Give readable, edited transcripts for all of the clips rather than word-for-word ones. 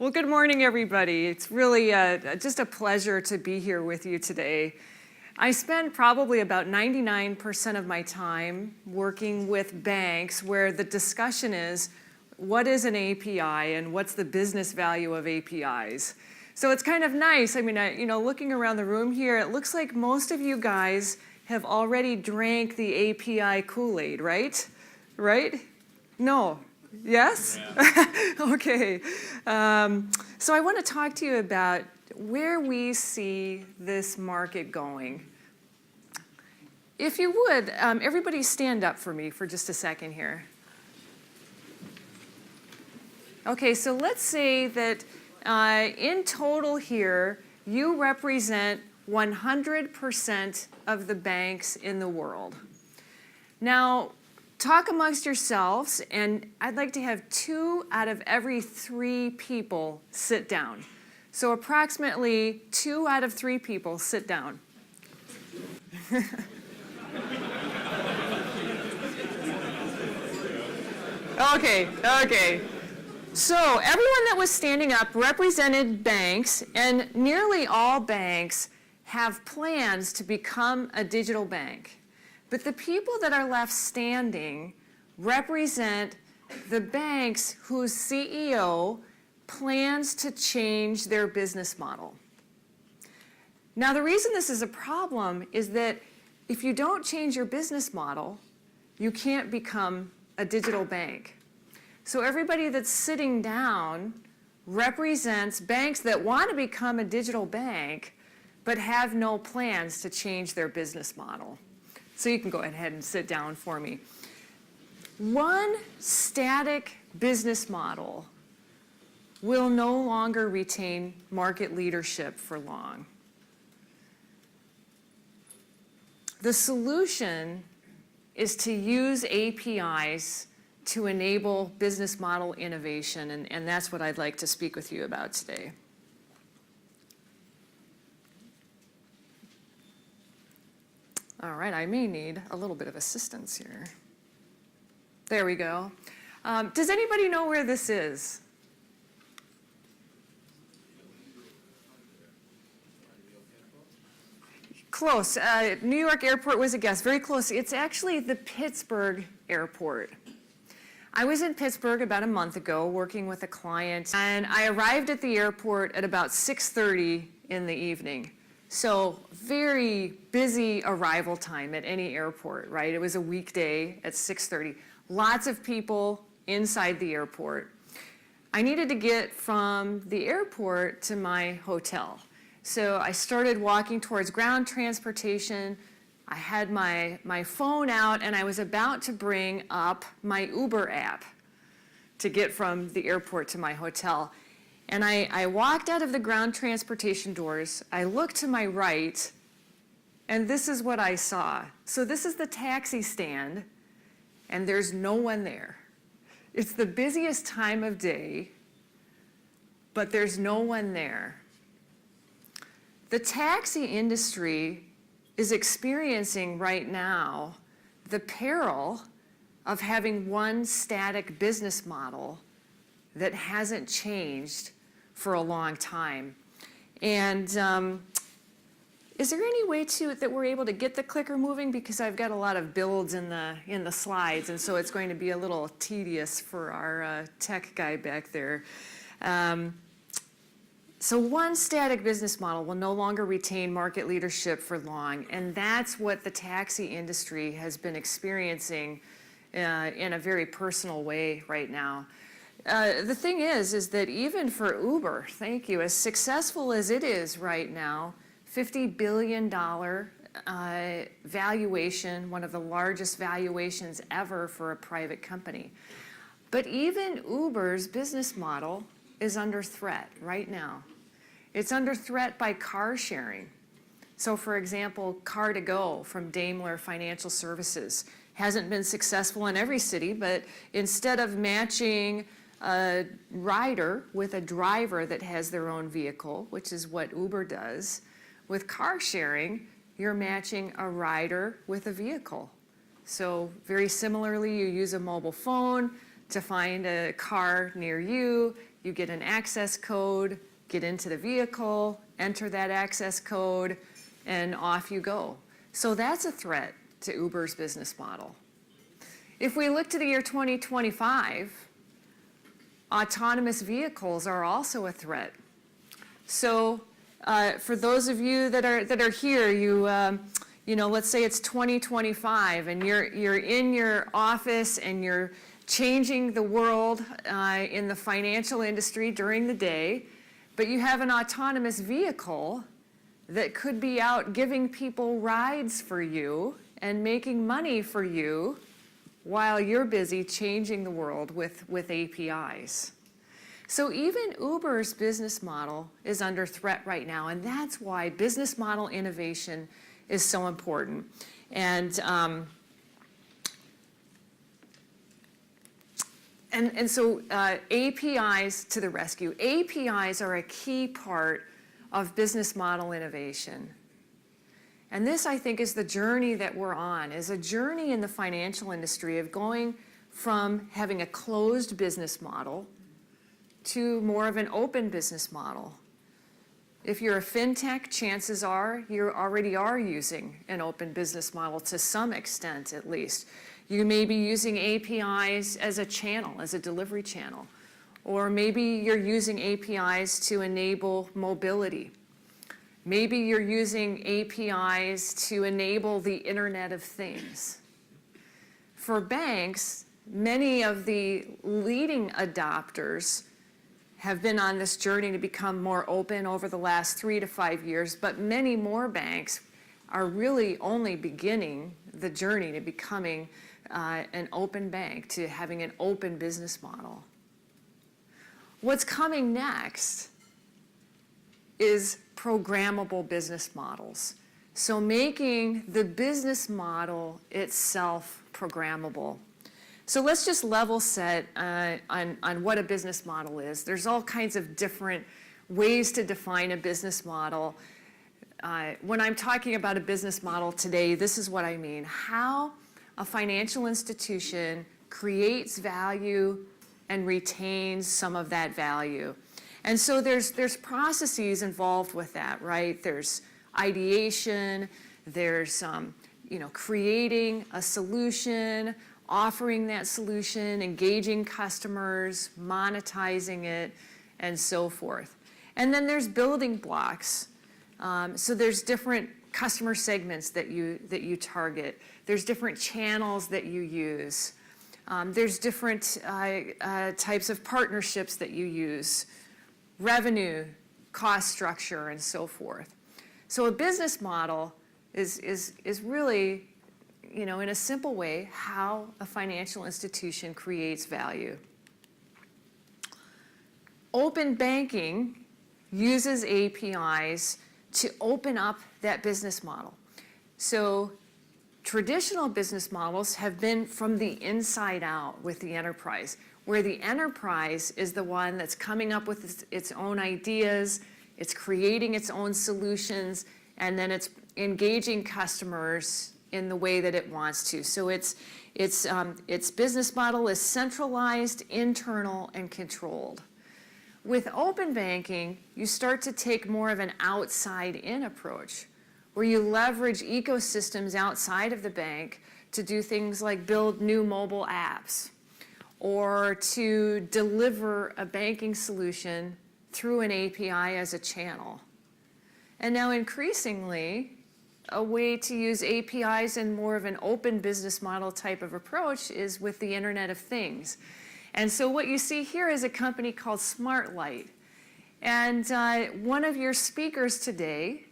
Well, good morning, everybody. It's really just a pleasure to be here with you today. I spend probably about 99% of my time working with banks where the discussion is, what is an API and what's the business value of APIs? So it's kind of nice. I mean, looking around the room here, it looks like most of you guys have already drank the API Kool-Aid, right? Right? No. Yes? Yeah. Okay. So I want to talk to you about where we see this market going. If you would, everybody stand up for me for just a second here. Okay, so let's say that in total here, you represent 100% of the banks in the world. Now, talk amongst yourselves, and I'd like to have 2 out of every 3 people sit down. So approximately 2 out of 3 people sit down. Okay. So everyone that was standing up represented banks, and nearly all banks have plans to become a digital bank. But the people that are left standing represent the banks whose CEO plans to change their business model. Now, the reason this is a problem is that if you don't change your business model, you can't become a digital bank. So everybody that's sitting down represents banks that want to become a digital bank but have no plans to change their business model. So you can go ahead and sit down for me. One static business model will no longer retain market leadership for long. The solution is to use APIs to enable business model innovation, and that's what I'd like to speak with you about today. All right, I may need a little bit of assistance here. There we go. Does anybody know where this is? Close. New York Airport was a guess. Very close. It's actually the Pittsburgh Airport. I was in Pittsburgh about a month ago working with a client, and I arrived at the airport at about 6:30 in the evening. So very busy arrival time at any airport, right? It was a weekday at 6:30. Lots of people inside the airport. I needed to get from the airport to my hotel. So I started walking towards ground transportation. I had my phone out, and I was about to bring up my Uber app to get from the airport to my hotel. And I walked out of the ground transportation doors. I looked to my right, and this is what I saw. So this is the taxi stand, and there's no one there. It's the busiest time of day, but there's no one there. The taxi industry is experiencing right now the peril of having one static business model that hasn't changed for a long time. And is there any way that we're able to get the clicker moving? Because I've got a lot of builds in the slides, and so it's going to be a little tedious for our tech guy back there. So one static business model will no longer retain market leadership for long, and that's what the taxi industry has been experiencing in a very personal way right now. The thing is that even for Uber, thank you, as successful as it is right now, $50 billion valuation, one of the largest valuations ever for a private company. But even Uber's business model is under threat right now. It's under threat by car sharing. So for example, Car2Go from Daimler Financial Services hasn't been successful in every city, but instead of matching a rider with a driver that has their own vehicle, which is what Uber does, with car sharing, you're matching a rider with a vehicle. So very similarly, you use a mobile phone, to find a car near you. You get an access code, get into the vehicle, enter that access code, and off you go. So that's a threat to Uber's business model. If we look to the year 2025, autonomous vehicles are also a threat. So for those of you that are here, you know, let's say it's 2025 and you're in your office and you're changing the world in the financial industry during the day, but you have an autonomous vehicle that could be out giving people rides for you and making money for you while you're busy changing the world with APIs. So even Uber's business model is under threat right now, and that's why business model innovation is so important. And so APIs to the rescue. APIs are a key part of business model innovation. And this, I think, is the journey that we're on, is a journey in the financial industry of going from having a closed business model to more of an open business model. If you're a fintech, chances are you already are using an open business model to some extent, at least. You may be using APIs as a channel, as a delivery channel. Or maybe you're using APIs to enable mobility. Maybe you're using APIs to enable the Internet of Things. For banks, many of the leading adopters have been on this journey to become more open over the last 3 to 5 years, but many more banks are really only beginning the journey to becoming an open bank, to having an open business model. What's coming next is programmable business models. So making the business model itself programmable. So let's just level set on what a business model is. There's all kinds of different ways to define a business model. When I'm talking about a business model today, this is what I mean. How a financial institution creates value and retains some of that value. And so there's processes involved with that, right? There's ideation, there's creating a solution, offering that solution, engaging customers, monetizing it, and so forth. And then there's building blocks. So there's different customer segments that you target. There's different channels that you use. There's different types of partnerships that you use, revenue, cost structure, and so forth. So a business model is really, in a simple way, how a financial institution creates value. Open banking uses APIs to open up that business model. So traditional business models have been from the inside out with the enterprise, where the enterprise is the one that's coming up with its own ideas, it's creating its own solutions, and then it's engaging customers in the way that it wants to. So its business model is centralized, internal, and controlled. With open banking, you start to take more of an outside-in approach, where you leverage ecosystems outside of the bank to do things like build new mobile apps, or to deliver a banking solution through an API as a channel. And now increasingly, a way to use APIs in more of an open business model type of approach is with the Internet of Things. And so what you see here is a company called SmartLight. And one of your speakers today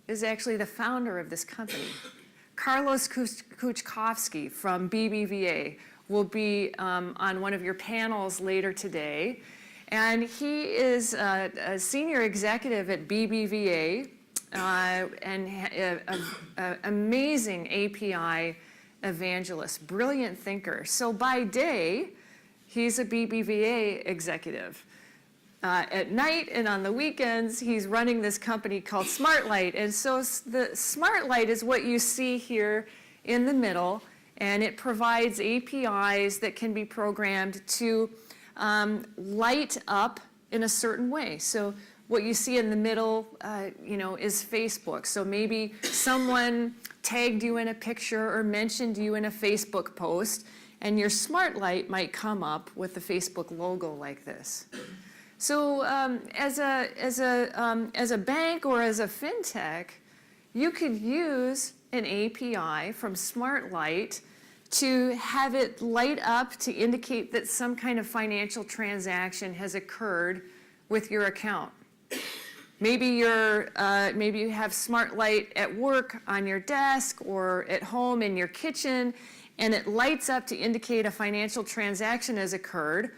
is actually the founder of this company. Carlos Kuchkovsky from BBVA will be on one of your panels later today. And he is a senior executive at BBVA and an amazing API evangelist, brilliant thinker. So by day, he's a BBVA executive. At night and on the weekends, he's running this company called SmartLight. And so the SmartLight is what you see here in the middle. and it provides APIs that can be programmed to light up in a certain way. So what you see in the middle, is Facebook. So maybe someone tagged you in a picture or mentioned you in a Facebook post, and your smart light might come up with the Facebook logo like this. So as a bank or as a fintech, you could use an API from Smart Light to have it light up to indicate that some kind of financial transaction has occurred with your account. Maybe you have Smart Light at work on your desk or at home in your kitchen, and it lights up to indicate a financial transaction has occurred,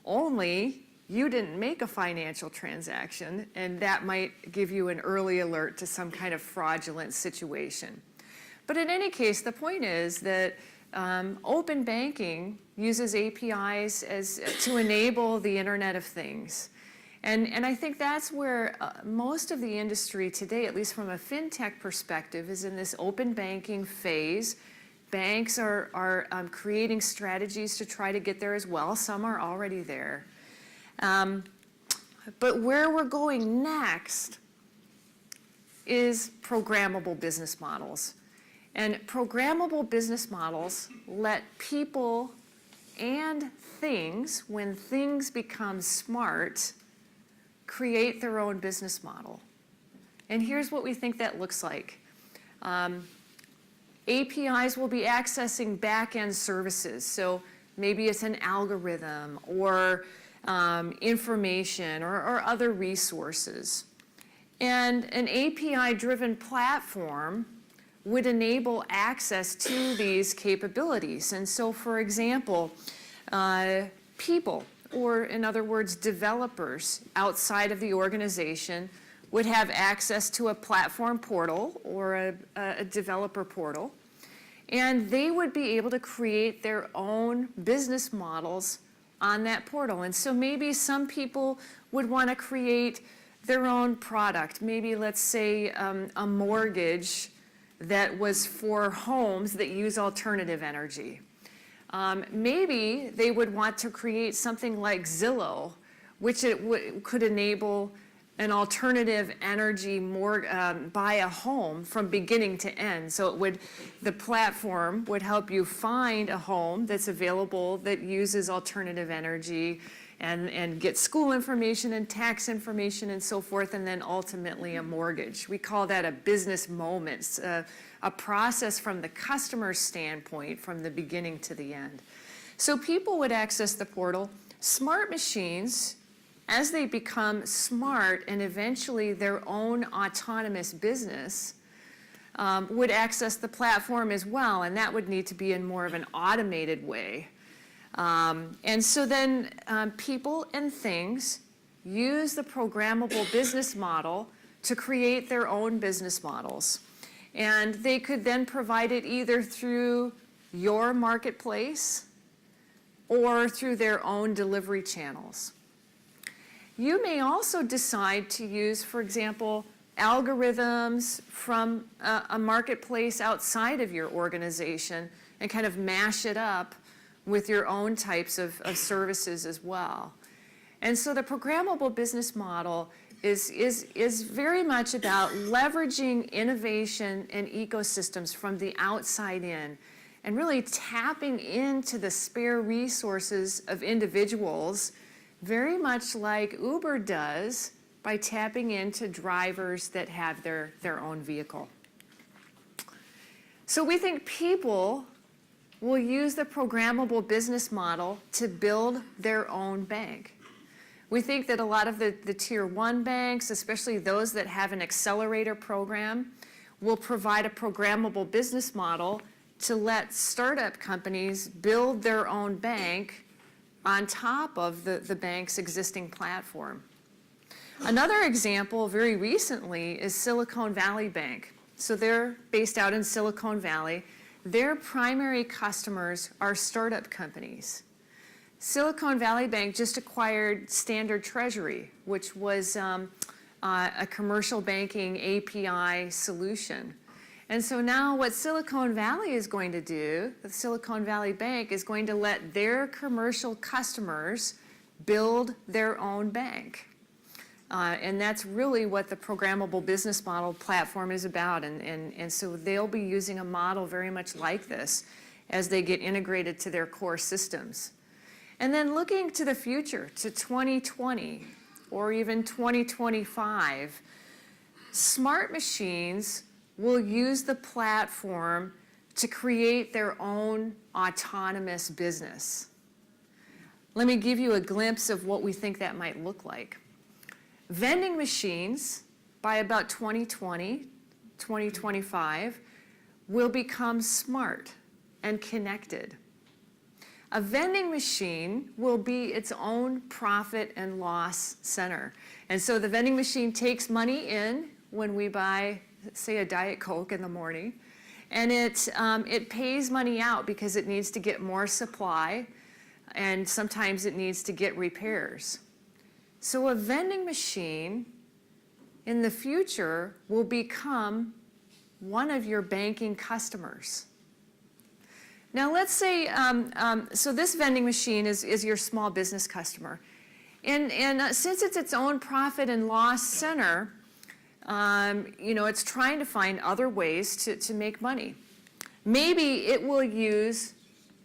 only you didn't make a financial transaction, and that might give you an early alert to some kind of fraudulent situation. But in any case, the point is that open banking uses APIs to enable the Internet of Things. And I think that's where most of the industry today, at least from a fintech perspective, is in this open banking phase. Banks are creating strategies to try to get there as well. Some are already there. But where we're going next is programmable business models. And programmable business models let people and things, when things become smart, create their own business model. And here's what we think that looks like. APIs will be accessing back-end services. So maybe it's an algorithm or information or other resources. And an API-driven platform would enable access to these capabilities. And so, for example, people, or in other words, developers outside of the organization would have access to a platform portal or a developer portal, and they would be able to create their own business models on that portal. And so maybe some people would want to create their own product. Maybe, let's say, a mortgage that was for homes that use alternative energy. Maybe they would want to create something like Zillow, which could enable an alternative energy buy a home from beginning to end. So the platform would help you find a home that's available that uses alternative energy and get school information and tax information and so forth, and then ultimately a mortgage. We call that a business moment, a process from the customer's standpoint from the beginning to the end. So people would access the portal. Smart machines, as they become smart and eventually their own autonomous business, would access the platform as well, and that would need to be in more of an automated way. And so then people and things use the programmable business model to create their own business models. And they could then provide it either through your marketplace or through their own delivery channels. You may also decide to use, for example, algorithms from a marketplace outside of your organization and kind of mash it up with your own types of services as well. And so the programmable business model is very much about leveraging innovation and ecosystems from the outside in and really tapping into the spare resources of individuals, very much like Uber does by tapping into drivers that have their own vehicle. So we think people will use the programmable business model to build their own bank. We think that a lot of the tier 1 banks, especially those that have an accelerator program, will provide a programmable business model to let startup companies build their own bank on top of the bank's existing platform. Another example very recently is Silicon Valley Bank. So they're based out in Silicon Valley. Their primary customers are startup companies. Silicon Valley Bank just acquired Standard Treasury, which was a commercial banking API solution. And so now what Silicon Valley is going to do, the Silicon Valley Bank is going to let their commercial customers build their own bank. And that's really what the programmable business model platform is about. And so they'll be using a model very much like this as they get integrated to their core systems. And then looking to the future, to 2020 or even 2025, smart machines will use the platform to create their own autonomous business. Let me give you a glimpse of what we think that might look like. Vending machines, by about 2020, 2025, will become smart and connected. A vending machine will be its own profit and loss center. And so the vending machine takes money in when we buy, say, a Diet Coke in the morning, and it pays money out because it needs to get more supply, and sometimes it needs to get repairs. So a vending machine in the future will become one of your banking customers. Now let's say, so this vending machine is your small business customer. And since it's its own profit and loss center, it's trying to find other ways to make money. Maybe it will use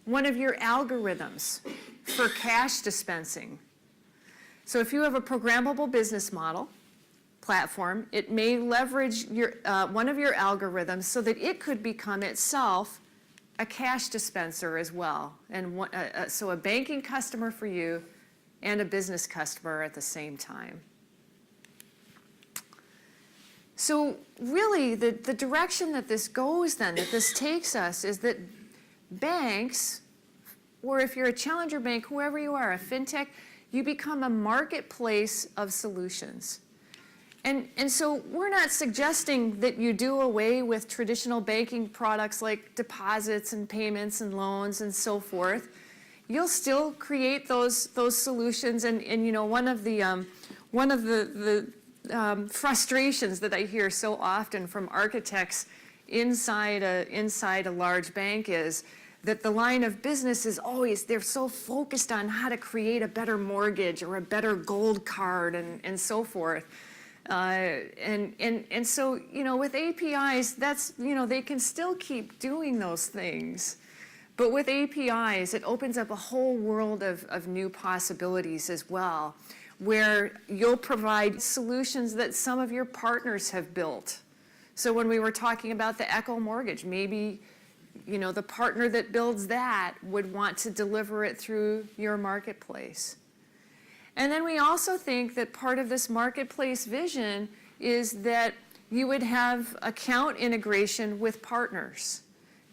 one of your algorithms for cash dispensing. So if you have a programmable business model platform, it may leverage one of your algorithms so that it could become itself a cash dispenser as well. And so a banking customer for you and a business customer at the same time. So really the direction that this goes then, that this takes us, is that banks, or if you're a challenger bank, whoever you are, a fintech, you become a marketplace of solutions. And so we're not suggesting that you do away with traditional banking products like deposits and payments and loans and so forth. You'll still create those solutions. And one of the frustrations that I hear so often from architects inside a large bank is that the line of business is always, they're so focused on how to create a better mortgage or a better gold card and so forth. And so, with APIs, that's, they can still keep doing those things. But with APIs, it opens up a whole world of new possibilities as well, where you'll provide solutions that some of your partners have built. So when we were talking about the Echo mortgage, maybe the partner that builds that would want to deliver it through your marketplace. And then we also think that part of this marketplace vision is that you would have account integration with partners.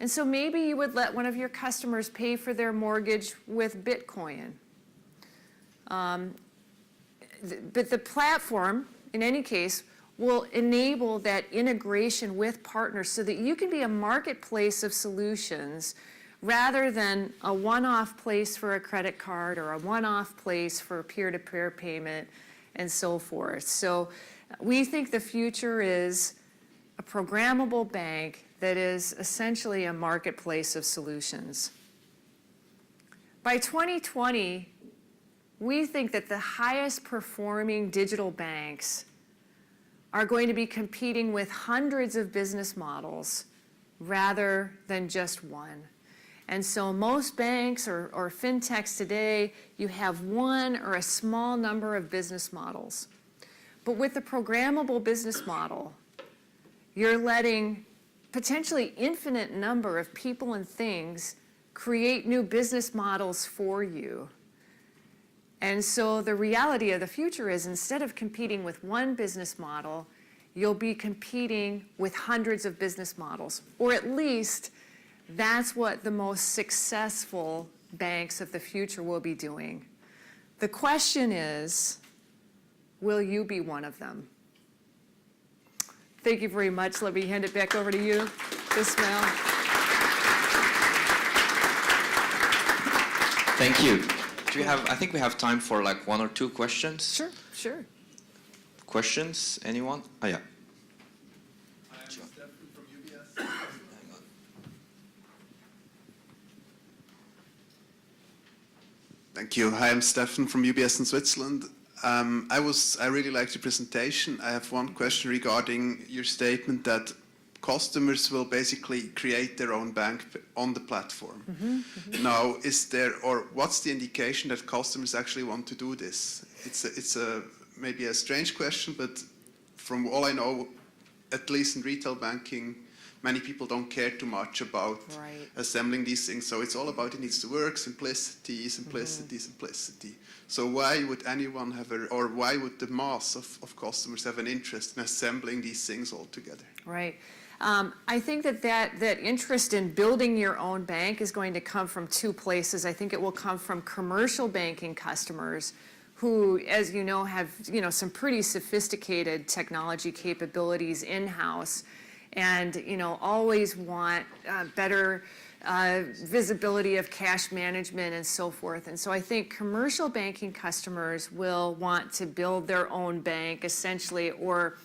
And so maybe you would let one of your customers pay for their mortgage with Bitcoin. But the platform, in any case, will enable that integration with partners so that you can be a marketplace of solutions rather than a one-off place for a credit card or a one-off place for peer-to-peer payment and so forth. So we think the future is a programmable bank that is essentially a marketplace of solutions. By 2020, we think that the highest performing digital banks are going to be competing with hundreds of business models rather than just one. And so most banks or fintechs today, you have one or a small number of business models. But with the programmable business model, you're letting potentially infinite number of people and things create new business models for you. And so the reality of the future is, instead of competing with one business model, you'll be competing with hundreds of business models, or at least that's what the most successful banks of the future will be doing. The question is, will you be one of them? Thank you very much. Let me hand it back over to you, Ismail. Thank you. I think we have time for like one or two questions. Sure. Questions? Anyone? Oh, yeah. I'm Stefan from UBS. Thank you. Hi, I'm Stefan from UBS in Switzerland. I really liked your presentation. I have one question regarding your statement that customers will basically create their own bank on the platform. Now, what's the indication that customers actually want to do this? It's maybe a strange question, but from all I know, at least in retail banking, many people don't care too much about assembling these things. So it's all about it needs to work, simplicity, simplicity, simplicity. So why would anyone have or why would the mass of customers have an interest in assembling these things all together? Right. I think that interest in building your own bank is going to come from two places. I think it will come from commercial banking customers who, as you know, have some pretty sophisticated technology capabilities in-house, and always want better visibility of cash management and so forth. And so I think commercial banking customers will want to build their own bank essentially, or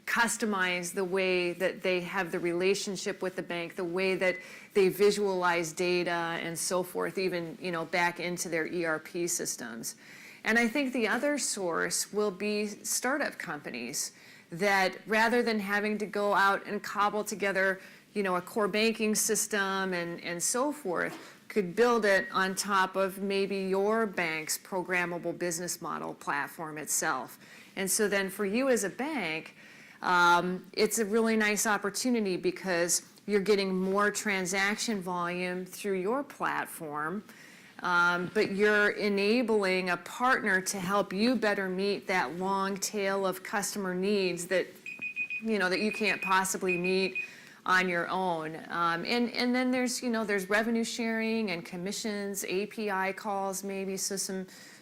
customize the way that they have the relationship with the bank, the way that they visualize data and so forth, even back into their ERP systems. And I think the other source will be startup companies that, rather than having to go out and cobble together a core banking system and so forth, could build it on top of maybe your bank's programmable business model platform itself. And so then for you as a bank, it's a really nice opportunity because you're getting more transaction volume through your platform, but you're enabling a partner to help you better meet that long tail of customer needs that you can't possibly meet on your own. And then there's revenue sharing and commissions, API calls maybe, so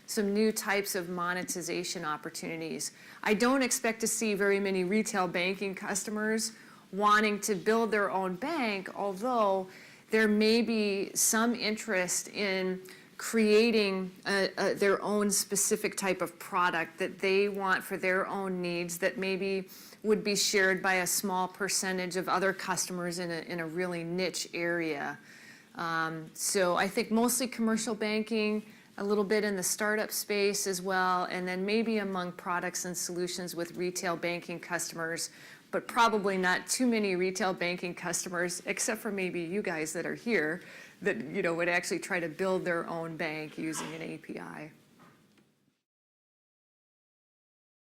some new types of monetization opportunities. I don't expect to see very many retail banking customers wanting to build their own bank, although there may be some interest in creating their own specific type of product that they want for their own needs that maybe would be shared by a small percentage of other customers in a really niche area. So I think mostly commercial banking, a little bit in the startup space as well, and then maybe among products and solutions with retail banking customers, but probably not too many retail banking customers, except for maybe you guys that are here, that would actually try to build their own bank using an API.